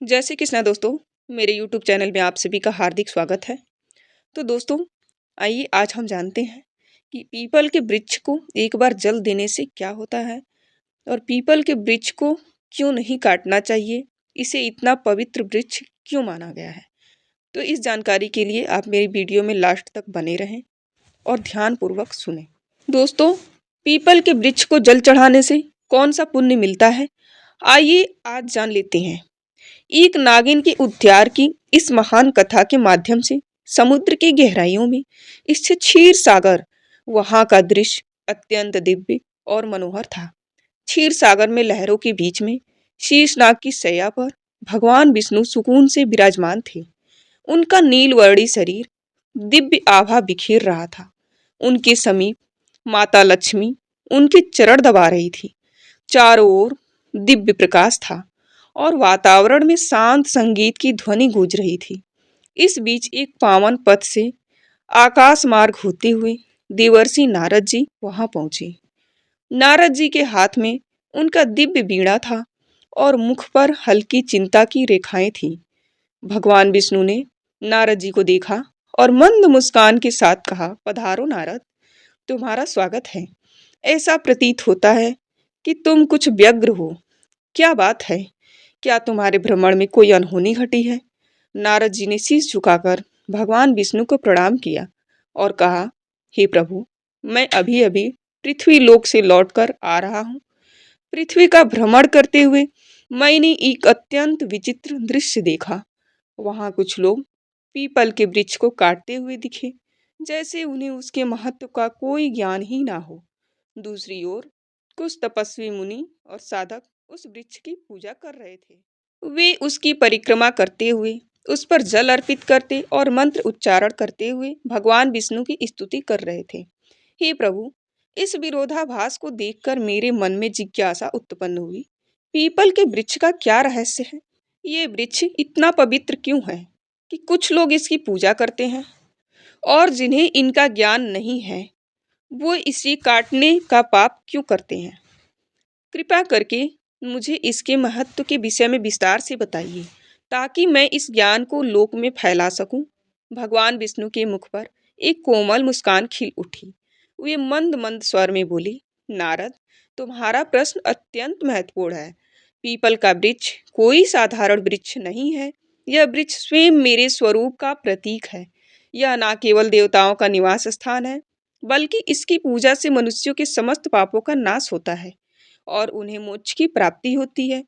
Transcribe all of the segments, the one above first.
जय श्री कृष्णा दोस्तों, मेरे यूट्यूब चैनल में आप सभी का हार्दिक स्वागत है। तो दोस्तों, आइए आज हम जानते हैं कि पीपल के वृक्ष को एक बार जल देने से क्या होता है और पीपल के वृक्ष को क्यों नहीं काटना चाहिए, इसे इतना पवित्र वृक्ष क्यों माना गया है। तो इस जानकारी के लिए आप मेरी वीडियो में लास्ट तक बने रहें और ध्यानपूर्वक सुनें। दोस्तों, पीपल के वृक्ष को जल चढ़ाने से कौन सा पुण्य मिलता है, आइए आज जान लेते हैं। एक नागिन के उद्धार की इस महान कथा के माध्यम से समुद्र की गहराइयों में स्थित क्षीर सागर, वहां का दृश्य अत्यंत दिव्य और मनोहर था। क्षीर सागर में लहरों के बीच में शीशनाग की शैया पर भगवान विष्णु सुकून से विराजमान थे। उनका नीलवर्णी शरीर दिव्य आभा बिखेर रहा था। उनके समीप माता लक्ष्मी उनके चरण दबा रही थी। चारों ओर दिव्य प्रकाश था और वातावरण में शांत संगीत की ध्वनि गूंज रही थी। इस बीच एक पावन पथ से आकाश मार्ग होते हुए देवर्षि नारद जी वहां पहुंचे। नारद जी के हाथ में उनका दिव्य बीड़ा था और मुख पर हल्की चिंता की रेखाएं थीं। भगवान विष्णु ने नारद जी को देखा और मंद मुस्कान के साथ कहा, पधारो नारद, तुम्हारा स्वागत है। ऐसा प्रतीत होता है कि तुम कुछ व्यग्र हो। क्या बात है? क्या तुम्हारे भ्रमण में कोई अनहोनी घटी है? नारद जी ने शीश झुकाकर भगवान विष्णु को प्रणाम किया और कहा, हे प्रभु, मैं अभी अभी पृथ्वी लोक से लौटकर आ रहा हूँ। पृथ्वी का भ्रमण करते हुए मैंने एक अत्यंत विचित्र दृश्य देखा। वहां कुछ लोग पीपल के वृक्ष को काटते हुए दिखे, जैसे उन्हें उसके महत्व का कोई ज्ञान ही ना हो। दूसरी ओर कुछ तपस्वी मुनि और साधक उस वृक्ष की पूजा कर रहे थे। वे उसकी परिक्रमा करते हुए उस पर जल अर्पित करते और मंत्र उच्चारण करते हुए भगवान विष्णु की स्तुति कर रहे थे। हे प्रभु, इस विरोधाभास को देखकर मेरे मन में जिज्ञासा उत्पन्न हुई। पीपल के वृक्ष का क्या रहस्य है? ये वृक्ष इतना पवित्र क्यों है कि कुछ लोग इसकी पूजा करते हैं और जिन्हें इनका ज्ञान नहीं है वो इसे काटने का पाप क्यों करते हैं? कृपया करके मुझे इसके महत्व के विषय में विस्तार से बताइए ताकि मैं इस ज्ञान को लोक में फैला सकूं। भगवान विष्णु के मुख पर एक कोमल मुस्कान खिल उठी। वे मंद मंद स्वर में बोली, नारद, तुम्हारा प्रश्न अत्यंत महत्वपूर्ण है। पीपल का वृक्ष कोई साधारण वृक्ष नहीं है। यह वृक्ष स्वयं मेरे स्वरूप का प्रतीक है। यह न केवल देवताओं का निवास स्थान है, बल्कि इसकी पूजा से मनुष्यों के समस्त पापों का नाश होता है और उन्हें मोक्ष की प्राप्ति होती है।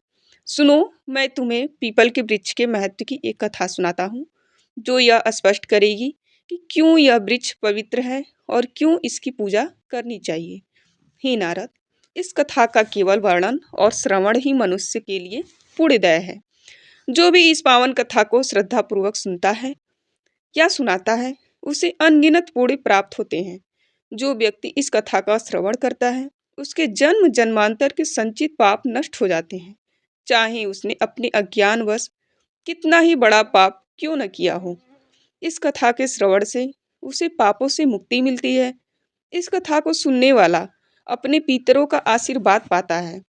सुनो, मैं तुम्हें पीपल के वृक्ष के महत्व की एक कथा सुनाता हूँ, जो यह स्पष्ट करेगी कि क्यों यह वृक्ष पवित्र है और क्यों इसकी पूजा करनी चाहिए। हे नारद, इस कथा का केवल वर्णन और श्रवण ही मनुष्य के लिए पुण्यदाय है। जो भी इस पावन कथा को श्रद्धापूर्वक सुनता है या सुनाता है, उसे अनगिनत पुण्य प्राप्त होते हैं। जो व्यक्ति इस कथा का श्रवण करता है, उसके जन्म जन्मांतर के संचित पाप नष्ट हो जाते हैं, चाहे उसने अपने अज्ञानवश कितना ही बड़ा पाप क्यों न किया हो। इस कथा के श्रवण से उसे पापों से मुक्ति मिलती है। इस कथा को सुनने वाला अपने पितरों का आशीर्वाद पाता है,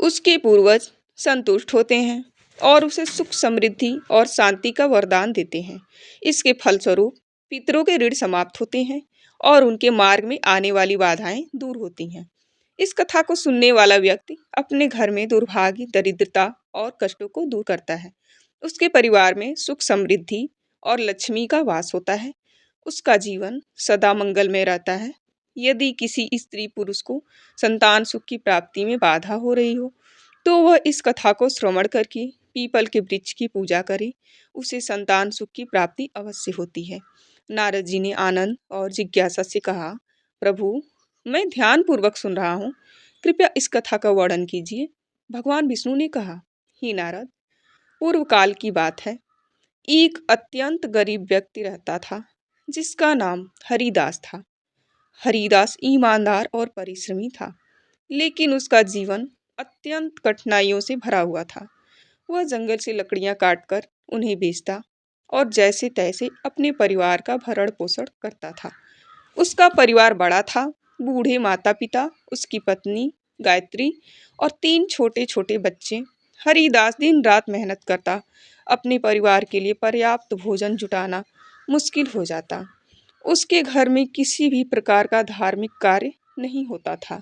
उसके पूर्वज संतुष्ट होते हैं और उसे सुख समृद्धि और शांति का वरदान देते हैं। इसके फलस्वरूप पितरों के ऋण समाप्त होते हैं और उनके मार्ग में आने वाली बाधाएं दूर होती हैं। इस कथा को सुनने वाला व्यक्ति अपने घर में दुर्भाग्य, दरिद्रता और कष्टों को दूर करता है। उसके परिवार में सुख समृद्धि और लक्ष्मी का वास होता है। उसका जीवन सदा मंगलमय रहता है। यदि किसी स्त्री पुरुष को संतान सुख की प्राप्ति में बाधा हो रही हो, तो वह इस कथा को श्रवण करके पीपल के वृक्ष की पूजा करे, उसे संतान सुख की प्राप्ति अवश्य होती है। नारद जी ने आनंद और जिज्ञासा से कहा, प्रभु, मैं ध्यान पूर्वक सुन रहा हूँ, कृपया इस कथा का वर्णन कीजिए। भगवान विष्णु ने कहा, हे नारद, पूर्व काल की बात है। एक अत्यंत गरीब व्यक्ति रहता था, जिसका नाम हरिदास था। हरिदास ईमानदार और परिश्रमी था, लेकिन उसका जीवन अत्यंत कठिनाइयों से भरा हुआ था। वह जंगल से लकड़ियां काटकर उन्हें बेचता और जैसे तैसे अपने परिवार का भरण पोषण करता था। उसका परिवार बड़ा था। बूढ़े माता पिता, उसकी पत्नी गायत्री और तीन छोटे छोटे बच्चे हरिदास दिन रात मेहनत करता, अपने परिवार के लिए पर्याप्त भोजन जुटाना मुश्किल हो जाता। उसके घर में किसी भी प्रकार का धार्मिक कार्य नहीं होता था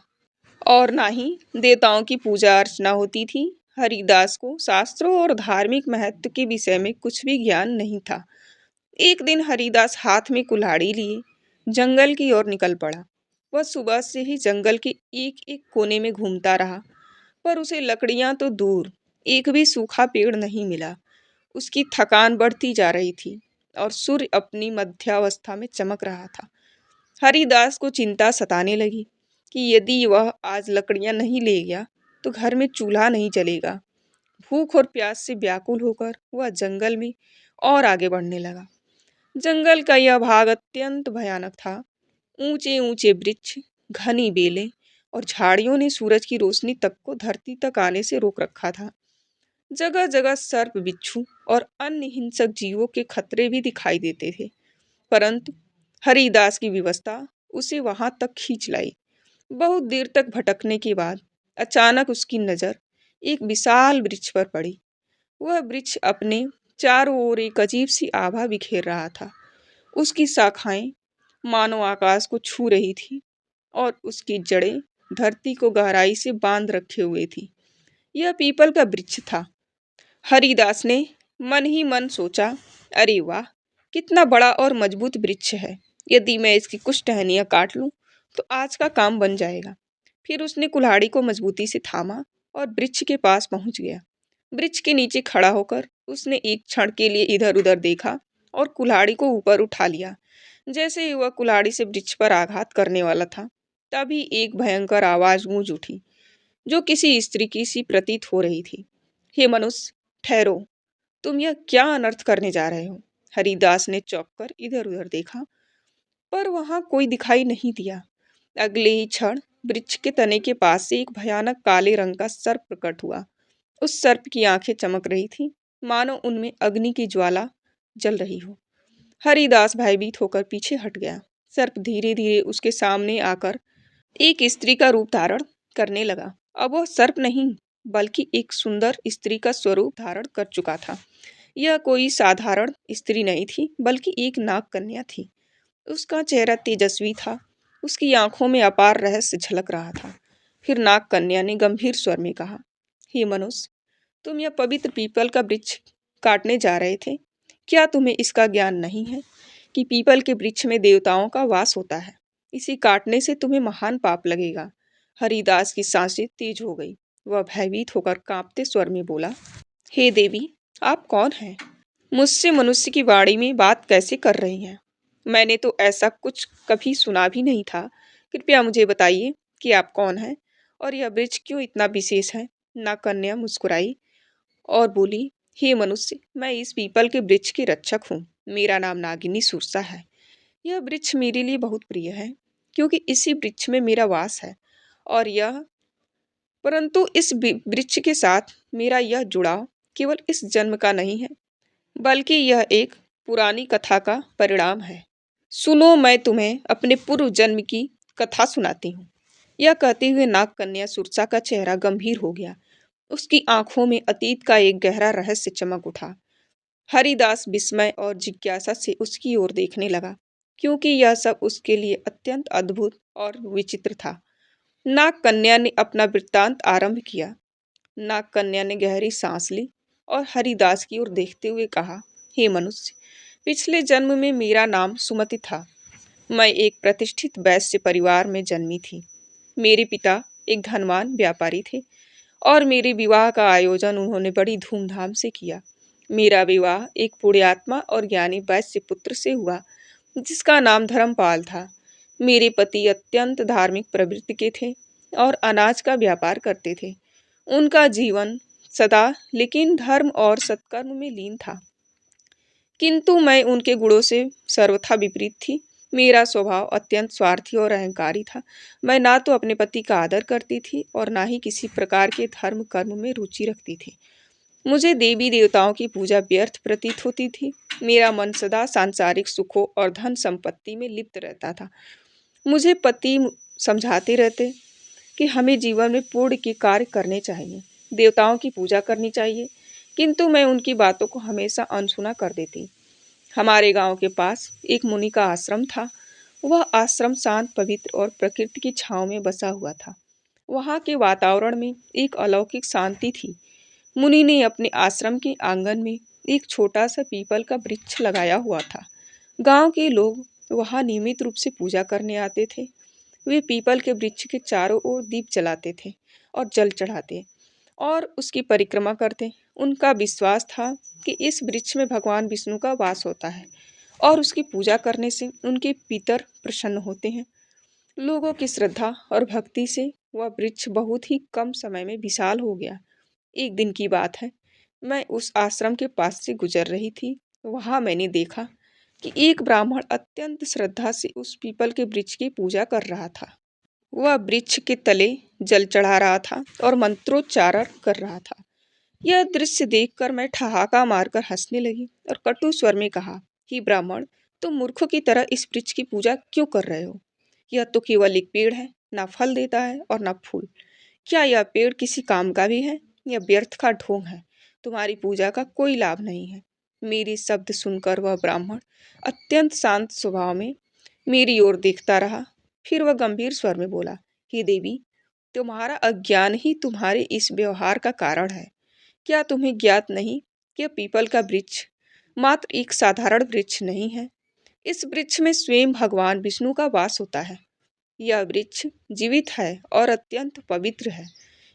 और ना ही देवताओं की पूजा अर्चना होती थी। हरिदास को शास्त्रों और धार्मिक महत्व के विषय में कुछ भी ज्ञान नहीं था। एक दिन हरिदास हाथ में कुल्हाड़ी लिए जंगल की ओर निकल पड़ा। वह सुबह से ही जंगल के एक एक कोने में घूमता रहा, पर उसे लकड़ियां तो दूर, एक भी सूखा पेड़ नहीं मिला। उसकी थकान बढ़ती जा रही थी और सूर्य अपनी मध्यावस्था में चमक रहा था। हरिदास को चिंता सताने लगी कि यदि वह आज लकड़ियां नहीं ले गया तो घर में चूल्हा नहीं जलेगा। भूख और प्यास से व्याकुल होकर वह जंगल में और आगे बढ़ने लगा। जंगल का यह भाग अत्यंत भयानक था। ऊंचे ऊंचे वृक्ष, घनी बेलें और झाड़ियों ने सूरज की रोशनी तक को धरती तक आने से रोक रखा था। जगह जगह सर्प, बिच्छू और अन्य हिंसक जीवों के खतरे भी दिखाई देते थे, परंतु हरिदास की व्यवस्था उसे वहां तक खींच लाई। बहुत देर तक भटकने के बाद अचानक उसकी नजर एक विशाल वृक्ष पर पड़ी। वह वृक्ष अपने चारों ओर एक अजीब सी आभा बिखेर रहा था। उसकी शाखाएं मानो आकाश को छू रही थी और उसकी जड़ें धरती को गहराई से बांध रखे हुए थी। यह पीपल का वृक्ष था। हरिदास ने मन ही मन सोचा, अरे वाह, कितना बड़ा और मजबूत वृक्ष है। यदि मैं इसकी कुछ टहनियाँ काट लूँ तो आज का काम बन जाएगा। फिर उसने कुल्हाड़ी को मजबूती से थामा और वृक्ष के पास पहुंच गया। वृक्ष के नीचे खड़ा होकर उसने एक क्षण के लिए इधर उधर देखा और कुल्हाड़ी को ऊपर उठा लिया। जैसे ही वह कुल्हाड़ी से वृक्ष पर आघात करने वाला था, तभी एक भयंकर आवाज गूंज उठी, जो किसी स्त्री की सी प्रतीत हो रही थी। हे मनुष्य, ठहरो, तुम यह क्या अनर्थ करने जा रहे हो? हरिदास ने चौंक कर इधर उधर देखा, पर वहां कोई दिखाई नहीं दिया। अगले ही क्षण वृक्ष के तने के पास से एक भयानक काले रंग का सर्प प्रकट हुआ। उस सर्प की आंखें चमक रही थीं, मानो उनमें अग्नि की ज्वाला जल रही हो। हरिदास भयभीत होकर पीछे हट गया। सर्प धीरे धीरे उसके सामने आकर एक स्त्री का रूप धारण करने लगा। अब वह सर्प नहीं, बल्कि एक सुंदर स्त्री का स्वरूप धारण कर चुका था। यह कोई साधारण स्त्री नहीं थी, बल्कि एक नाग कन्या थी। उसका चेहरा तेजस्वी था, उसकी आंखों में अपार रहस्य झलक रहा था। फिर नाग कन्या ने गंभीर स्वर में कहा, हे मनुष्य, तुम यह पवित्र पीपल का वृक्ष काटने जा रहे थे। क्या तुम्हें इसका ज्ञान नहीं है कि पीपल के वृक्ष में देवताओं का वास होता है? इसी काटने से तुम्हें महान पाप लगेगा। हरिदास की सांसें तेज हो गई। वह भयभीत होकर कांपते स्वर में बोला, हे देवी, आप कौन हैं? मुझसे मनुष्य की वाणी में बात कैसे कर रही हैं? मैंने तो ऐसा कुछ कभी सुना भी नहीं था। कृपया मुझे बताइए कि आप कौन हैं और यह वृक्ष क्यों इतना विशेष है? नाग कन्या मुस्कुराई और बोली, हे मनुष्य, मैं इस पीपल के वृक्ष की रक्षक हूँ। मेरा नाम नागिनी सुरसा है। यह वृक्ष मेरे लिए बहुत प्रिय है, क्योंकि इसी वृक्ष में मेरा वास है। और यह परंतु इस वृक्ष के साथ मेरा यह जुड़ाव केवल इस जन्म का नहीं है, बल्कि यह एक पुरानी कथा का परिणाम है। सुनो, मैं तुम्हें अपने पूर्व जन्म की कथा सुनाती हूँ। यह कहते हुए नाग कन्या सुरसा का चेहरा गंभीर हो गया। उसकी आंखों में अतीत का एक गहरा रहस्य चमक उठा। हरिदास विस्मय और जिज्ञासा से उसकी ओर देखने लगा, क्योंकि यह सब उसके लिए अत्यंत अद्भुत और विचित्र था। नाग कन्या ने अपना वृत्तांत आरंभ किया। नाग कन्या ने गहरी सांस ली और हरिदास की ओर देखते हुए कहा, हे मनुष्य, पिछले जन्म में मेरा नाम सुमति था। मैं एक प्रतिष्ठित वैश्य परिवार में जन्मी थी। मेरे पिता एक धनवान व्यापारी थे और मेरे विवाह का आयोजन उन्होंने बड़ी धूमधाम से किया। मेरा विवाह एक पुण्यात्मा और ज्ञानी वैश्य पुत्र से हुआ, जिसका नाम धर्मपाल था। मेरे पति अत्यंत धार्मिक प्रवृत्ति के थे और अनाज का व्यापार करते थे। उनका जीवन सदा लेकिन धर्म और सत्कर्म में लीन था, किंतु मैं उनके गुणों से सर्वथा विपरीत थी। मेरा स्वभाव अत्यंत स्वार्थी और अहंकारी था। मैं ना तो अपने पति का आदर करती थी और ना ही किसी प्रकार के धर्म कर्म में रुचि रखती थी। मुझे देवी देवताओं की पूजा व्यर्थ प्रतीत होती थी। मेरा मन सदा सांसारिक सुखों और धन संपत्ति में लिप्त रहता था। मुझे पति समझाते रहते कि हमें जीवन में पुण्य के कार्य करने चाहिए, देवताओं की पूजा करनी चाहिए, किंतु मैं उनकी बातों को हमेशा अनसुना कर देती। हमारे गांव के पास एक मुनि का आश्रम था। वह आश्रम शांत, पवित्र और प्रकृति की छांव में बसा हुआ था। वहाँ के वातावरण में एक अलौकिक शांति थी। मुनि ने अपने आश्रम के आंगन में एक छोटा सा पीपल का वृक्ष लगाया हुआ था। गांव के लोग वहाँ नियमित रूप से पूजा करने आते थे। वे पीपल के वृक्ष के चारों ओर दीप जलाते थे और जल चढ़ाते और उसकी परिक्रमा करते। उनका विश्वास था कि इस वृक्ष में भगवान विष्णु का वास होता है और उसकी पूजा करने से उनके पितर प्रसन्न होते हैं। लोगों की श्रद्धा और भक्ति से वह वृक्ष बहुत ही कम समय में विशाल हो गया। एक दिन की बात है, मैं उस आश्रम के पास से गुजर रही थी। वहां मैंने देखा कि एक ब्राह्मण अत्यंत श्रद्धा से उस पीपल के वृक्ष की पूजा कर रहा था। वह वृक्ष के तले जल चढ़ा रहा था और मंत्रोच्चारण कर रहा था। यह दृश्य देखकर मैं ठहाका मारकर हंसने लगी और कटु स्वर में कहा, कि ब्राह्मण, तुम मूर्खों की तरह इस वृक्ष की पूजा क्यों कर रहे हो? यह तो केवल एक पेड़ है, ना फल देता है और ना फूल। क्या यह पेड़ किसी काम का भी है? यह व्यर्थ का ढोंग है। तुम्हारी पूजा का कोई लाभ नहीं है। मेरी शब्द सुनकर वह ब्राह्मण अत्यंत शांत स्वभाव में मेरी ओर देखता रहा। फिर वह गंभीर स्वर में बोला, हे देवी, तुम्हारा अज्ञान ही तुम्हारे इस व्यवहार का कारण है। क्या तुम्हें ज्ञात नहीं कि पीपल का वृक्ष मात्र एक साधारण वृक्ष नहीं है? इस वृक्ष में स्वयं भगवान विष्णु का वास होता है। यह वृक्ष जीवित है और अत्यंत पवित्र है।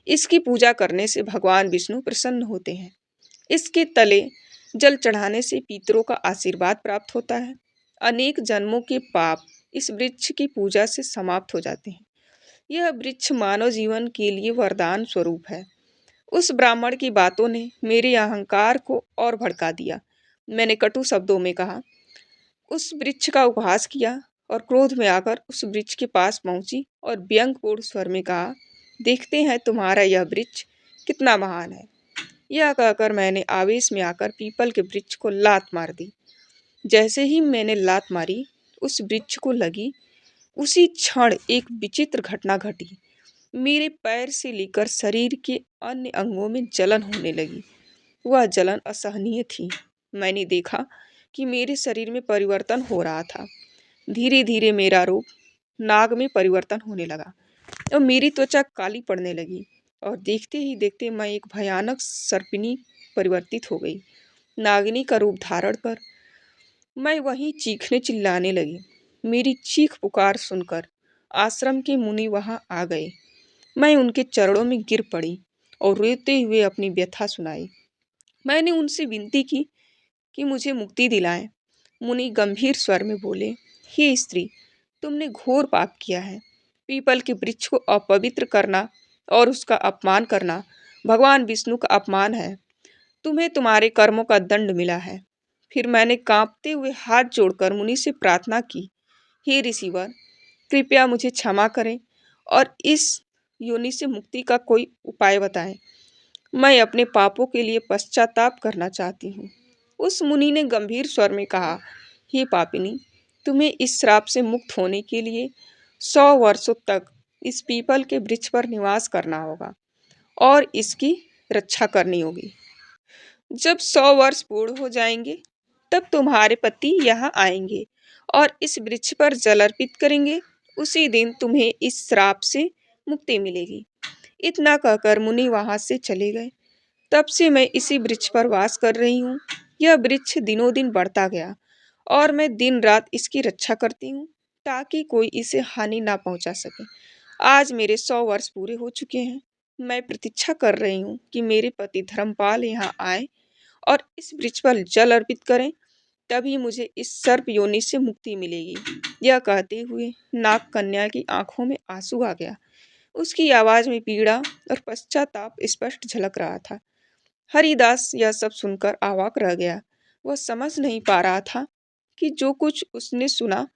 इसकी पूजा करने से भगवान विष्णु प्रसन्न होते हैं। इसके तले जल चढ़ाने से पितरों का आशीर्वाद प्राप्त होता है। अनेक जन्मों के पाप इस वृक्ष की पूजा से समाप्त हो जाते हैं। यह वृक्ष मानव जीवन के लिए वरदान स्वरूप है। उस ब्राह्मण की बातों ने मेरे अहंकार को और भड़का दिया। मैंने कटु शब्दों में कहा, उस वृक्ष का उपहास किया और क्रोध में आकर उस वृक्ष के पास पहुंची और व्यंग्यपूर्ण स्वर में कहा, देखते हैं तुम्हारा यह वृक्ष कितना महान है। यह कहकर मैंने आवेश में आकर पीपल के वृक्ष को लात मार दी। जैसे ही मैंने लात मारी उस वृक्ष को लगी, उसी क्षण एक विचित्र घटना घटी। मेरे पैर से लेकर शरीर के अन्य अंगों में जलन होने लगी। वह जलन असहनीय थी। मैंने देखा कि मेरे शरीर में परिवर्तन हो रहा था। धीरे धीरे मेरा रूप नाग में परिवर्तन होने लगा और मेरी त्वचा काली पड़ने लगी और देखते ही देखते मैं एक भयानक सर्पिनी परिवर्तित हो गई। नागिनी का रूप धारण कर मैं वहीं चीखने चिल्लाने लगी। मेरी चीख पुकार सुनकर आश्रम के मुनि वहां आ गए। मैं उनके चरणों में गिर पड़ी और रोते हुए अपनी व्यथा सुनाई। मैंने उनसे विनती की कि मुझे मुक्ति दिलाएं। मुनि गंभीर स्वर में बोले, हे स्त्री, तुमने घोर पाप किया है। पीपल के वृक्ष को अपवित्र करना और उसका अपमान करना भगवान विष्णु का अपमान है। तुम्हें तुम्हारे कर्मों का दंड मिला है। फिर मैंने कांपते हुए हाथ जोड़कर मुनि से प्रार्थना की, हे ऋषिवर, कृपया मुझे क्षमा करें और इस योनि से मुक्ति का कोई उपाय बताएं। मैं अपने पापों के लिए पश्चाताप करना चाहती हूँ। उस मुनि ने गंभीर स्वर में कहा, हे पापिनी, तुम्हें इस श्राप से मुक्त होने के लिए 100 वर्षों तक इस पीपल के वृक्ष पर निवास करना होगा और इसकी रक्षा करनी होगी। जब 100 वर्ष पूर्ण हो जाएंगे, तब तुम्हारे पति यहाँ आएंगे और इस वृक्ष पर जल अर्पित करेंगे। उसी दिन तुम्हें इस श्राप से मुक्ति मिलेगी। इतना कहकर मुनि वहां से चले गए। तब से मैं इसी वृक्ष पर वास कर रही हूँ। यह वृक्ष दिनों दिन बढ़ता गया और मैं दिन रात इसकी रक्षा करती हूँ ताकि कोई इसे हानि ना पहुंचा सके। आज मेरे 100 वर्ष पूरे हो चुके हैं। मैं प्रतीक्षा कर रही हूँ कि मेरे पति धर्मपाल यहाँ आए और इस वृक्ष पर जल अर्पित करें, तभी मुझे इस सर्प योनि से मुक्ति मिलेगी। यह कहते हुए नाग कन्या की आंखों में आंसू आ गया। उसकी आवाज में पीड़ा और पश्चाताप स्पष्ट झलक रहा था। हरिदास यह सब सुनकर अवाक रह गया। वह समझ नहीं पा रहा था कि जो कुछ उसने सुना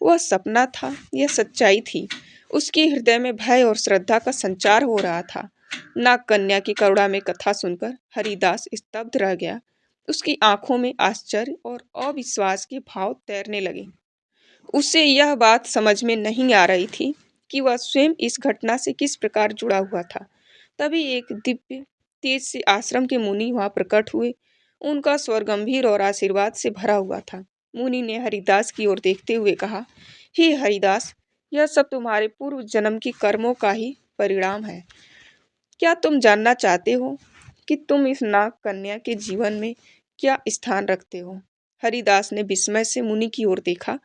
वह सपना था या सच्चाई थी। उसके हृदय में भय और श्रद्धा का संचार हो रहा था। नाग कन्या की करुणा में कथा सुनकर हरिदास स्तब्ध रह गया। उसकी आंखों में आश्चर्य और अविश्वास के भाव तैरने लगे। उसे यह बात समझ में नहीं आ रही थी कि वह स्वयं इस घटना से किस प्रकार जुड़ा हुआ था। तभी एक दिव्य तेज से आश्रम के मुनि वहां प्रकट हुए। उनका स्वर गंभीर और आशीर्वाद से भरा हुआ था। मुनि ने हरिदास की ओर देखते हुए कहा, हे हरिदास, यह सब तुम्हारे पूर्व जन्म की कर्मों का ही परिणाम है। क्या तुम जानना चाहते हो कि तुम इस नाग कन्या के जीवन में क्या स्थान रखते हो? हरिदास ने विस्मय से मुनि की ओर देखा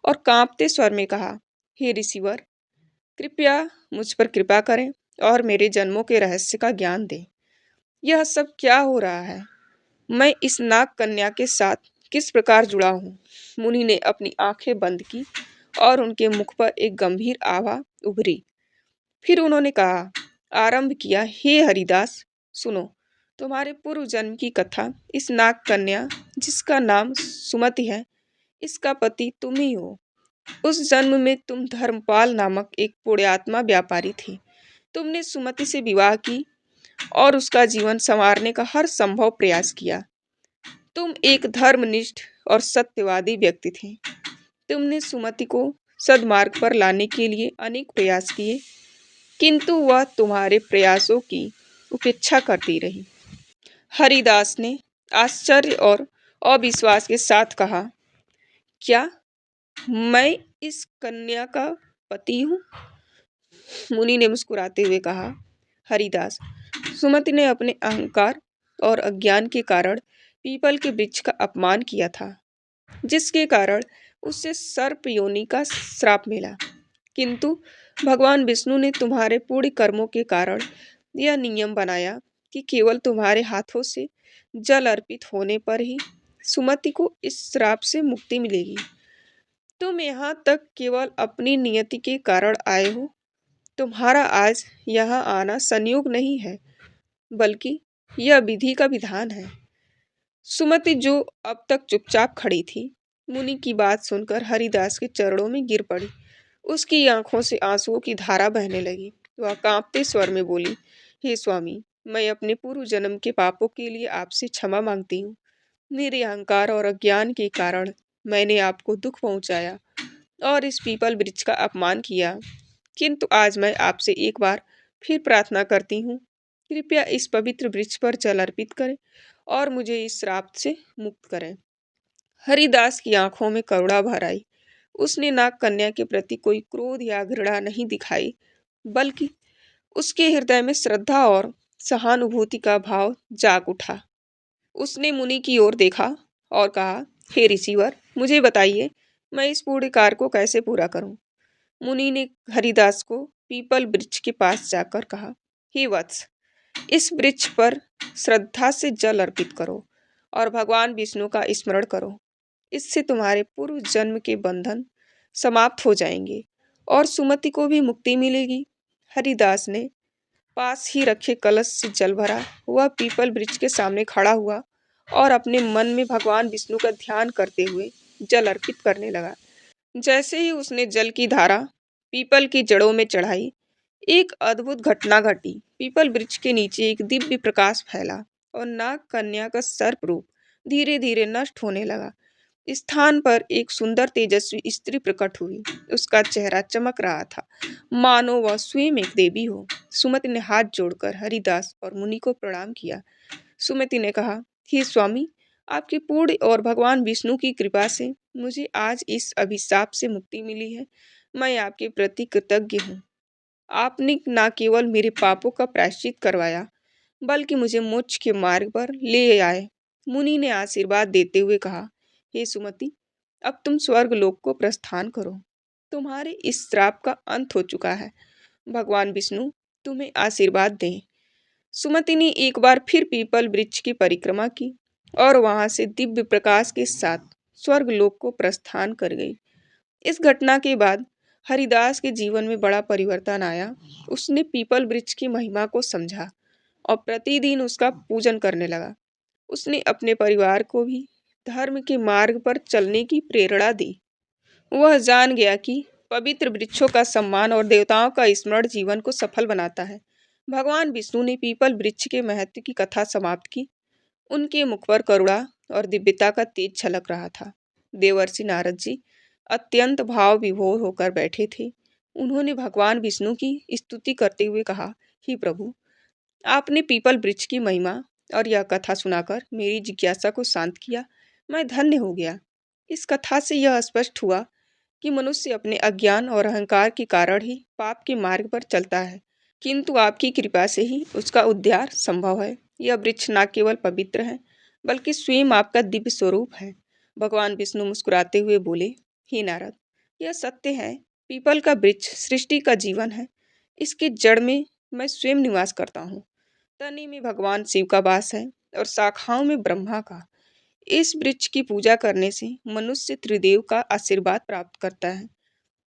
और कांपते स्वर में कहा, हे ऋषिवर, कृपया मुझ पर कृपा करें और मेरे जन्मों के रहस्य का ज्ञान दें। यह सब क्या हो रहा है? मैं इस नाग कन्या के साथ किस प्रकार जुड़ा हूँ? मुनि ने अपनी आंखें बंद की और उनके मुख पर एक गंभीर आभा उभरी। फिर उन्होंने कहा, आरंभ किया, हे हरिदास, सुनो, तुम्हारे पूर्व जन्म की कथा। इस नाग कन्या जिसका नाम सुमति है, इसका पति तुम ही हो। उस जन्म में तुम धर्मपाल नामक एक पुण्यात्मा व्यापारी थी। तुमने सुमति से विवाह की और उसका जीवन संवारने का हर संभव प्रयास किया। तुम एक धर्मनिष्ठ और सत्यवादी व्यक्ति थे। तुमने सुमति को सद्मार्ग पर लाने के लिए अनेक प्रयास किए, किंतु वह तुम्हारे प्रयासों की उपेक्षा करती रही। हरिदास ने आश्चर्य और अविश्वास के साथ कहा, क्या मैं इस कन्या का पति हूँ? मुनि ने मुस्कुराते हुए कहा, हरिदास, सुमति ने अपने अहंकार और अज्ञान के कारण पीपल के वृक्ष का अपमान किया था, जिसके कारण उसे सर्प योनि का श्राप मिला। किंतु भगवान विष्णु ने तुम्हारे पूर्ण कर्मों के कारण यह नियम बनाया कि केवल तुम्हारे हाथों से जल अर्पित होने पर ही सुमति को इस श्राप से मुक्ति मिलेगी। तुम यहाँ तक केवल अपनी नियति के कारण आए हो। तुम्हारा आज यहाँ आना संयोग नहीं है, बल्कि यह विधि का विधान है। सुमति, जो अब तक चुपचाप खड़ी थी, मुनि की बात सुनकर हरिदास के चरणों में गिर पड़ी। उसकी आंखों से आंसुओं की धारा बहने लगी। वह कांपते स्वर में बोली, हे स्वामी, मैं अपने पूर्व जन्म के पापों के लिए आपसे क्षमा मांगती हूँ। मेरे अहंकार और अज्ञान के कारण मैंने आपको दुख पहुंचाया और इस पीपल वृक्ष का अपमान किया। किंतु आज मैं आपसे एक बार फिर प्रार्थना करती हूँ, कृपया इस पवित्र वृक्ष पर जल अर्पित करें और मुझे इस श्राप से मुक्त करें। हरिदास की आंखों में करुणा भर आई। उसने नाग कन्या के प्रति कोई क्रोध या घृणा नहीं दिखाई, बल्कि उसके हृदय में श्रद्धा और सहानुभूति का भाव जाग उठा। उसने मुनि की ओर देखा और कहा, हे ऋषिवर, मुझे बताइए, मैं इस पूर्ण कार्य को कैसे पूरा करूं? मुनि ने हरिदास को पीपल वृक्ष के पास जाकर कहा, हे वत्स, इस वृक्ष पर श्रद्धा से जल अर्पित करो और भगवान विष्णु का स्मरण करो। इससे तुम्हारे पूर्व जन्म के बंधन समाप्त हो जाएंगे और सुमति को भी मुक्ति मिलेगी। हरिदास ने पास ही रखे कलश से जल भरा। वह पीपल वृक्ष के सामने खड़ा हुआ और अपने मन में भगवान विष्णु का ध्यान करते हुए जल अर्पित करने लगा। जैसे ही उसने जल की धारा पीपल की जड़ों में चढ़ाई, एक अद्भुत घटना घटी। पीपल वृक्ष के नीचे एक दिव्य प्रकाश फैला और नाग कन्या का सर्प रूप धीरे धीरे नष्ट होने लगा। स्थान पर एक सुंदर तेजस्वी स्त्री प्रकट हुई। उसका चेहरा चमक रहा था, मानो वह स्वयं एक देवी हो। सुमति ने हाथ जोड़कर हरिदास और मुनि को प्रणाम किया। सुमति ने कहा, हे स्वामी, आपकी पूर्ण और भगवान विष्णु की कृपा से मुझे आज इस अभिशाप से मुक्ति मिली है। मैं आपके प्रति कृतज्ञ हूँ। आपने न केवल मेरे पापों का प्रायश्चित करवाया, बल्कि मुझे मोक्ष के मार्ग पर ले आए। मुनि ने आशीर्वाद देते हुए कहा, हे सुमति, अब तुम स्वर्ग लोक को प्रस्थान करो। तुम्हारे इस श्राप का अंत हो चुका है। भगवान विष्णु तुम्हें आशीर्वाद दें। सुमति ने एक बार फिर पीपल वृक्ष की परिक्रमा की और वहां से दिव्य प्रकाश के साथ स्वर्ग लोक को प्रस्थान कर गई। इस घटना के बाद हरिदास के जीवन में बड़ा परिवर्तन आया। उसने पीपल वृक्ष की महिमा को समझा और प्रतिदिन उसका पूजन करने लगा। उसने अपने परिवार को भी धर्म के मार्ग पर चलने की प्रेरणा दी। वह जान गया कि पवित्र वृक्षों का सम्मान और देवताओं का स्मरण जीवन को सफल बनाता है। भगवान विष्णु ने पीपल वृक्ष के महत्व की कथा समाप्त की। उनके मुख पर करुणा और दिव्यता का तेज झलक रहा था। देवर्षि नारद जी अत्यंत भाव विभोर होकर बैठे थे। उन्होंने भगवान विष्णु की स्तुति करते हुए कहा, हे प्रभु, आपने पीपल वृक्ष की महिमा और यह कथा सुनाकर मेरी जिज्ञासा को शांत किया। मैं धन्य हो गया। इस कथा से यह स्पष्ट हुआ कि मनुष्य अपने अज्ञान और अहंकार के कारण ही पाप के मार्ग पर चलता है, किंतु आपकी कृपा से ही उसका उद्धार संभव है। यह वृक्ष न केवल पवित्र है, बल्कि स्वयं आपका दिव्य स्वरूप है। भगवान विष्णु मुस्कुराते हुए बोले, हे नारद, यह सत्य है। पीपल का वृक्ष सृष्टि का जीवन है। इसकी जड़ में मैं स्वयं निवास करता हूँ। तने में भगवान शिव का वास है और शाखाओं में ब्रह्मा का। इस वृक्ष की पूजा करने से मनुष्य त्रिदेव का आशीर्वाद प्राप्त करता है।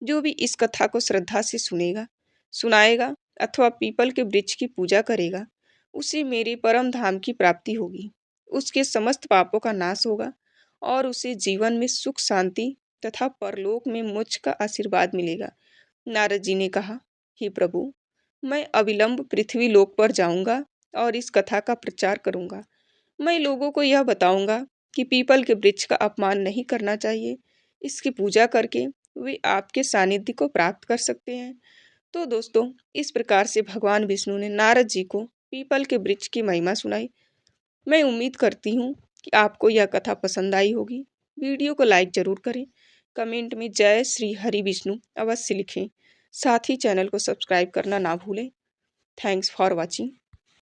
जो भी इस कथा को श्रद्धा से सुनेगा, सुनाएगा अथवा पीपल के वृक्ष की पूजा करेगा, उसे मेरे परम धाम की प्राप्ति होगी। उसके समस्त पापों का नाश होगा और उसे जीवन में सुख शांति तथा परलोक में मोक्ष का आशीर्वाद मिलेगा। नारद जी ने कहा, हे प्रभु, मैं अविलंब पृथ्वी लोक पर जाऊंगा और इस कथा का प्रचार करूंगा। मैं लोगों को यह बताऊंगा कि पीपल के वृक्ष का अपमान नहीं करना चाहिए। इसकी पूजा करके वे आपके सानिध्य को प्राप्त कर सकते हैं। तो दोस्तों, इस प्रकार से भगवान विष्णु ने नारद जी को पीपल के वृक्ष की महिमा सुनाई। मैं उम्मीद करती हूँ कि आपको यह कथा पसंद आई होगी। वीडियो को लाइक जरूर करें। कमेंट में जय श्री हरि विष्णु अवश्य लिखें। साथ ही चैनल को सब्सक्राइब करना ना भूलें। Thanks for watching.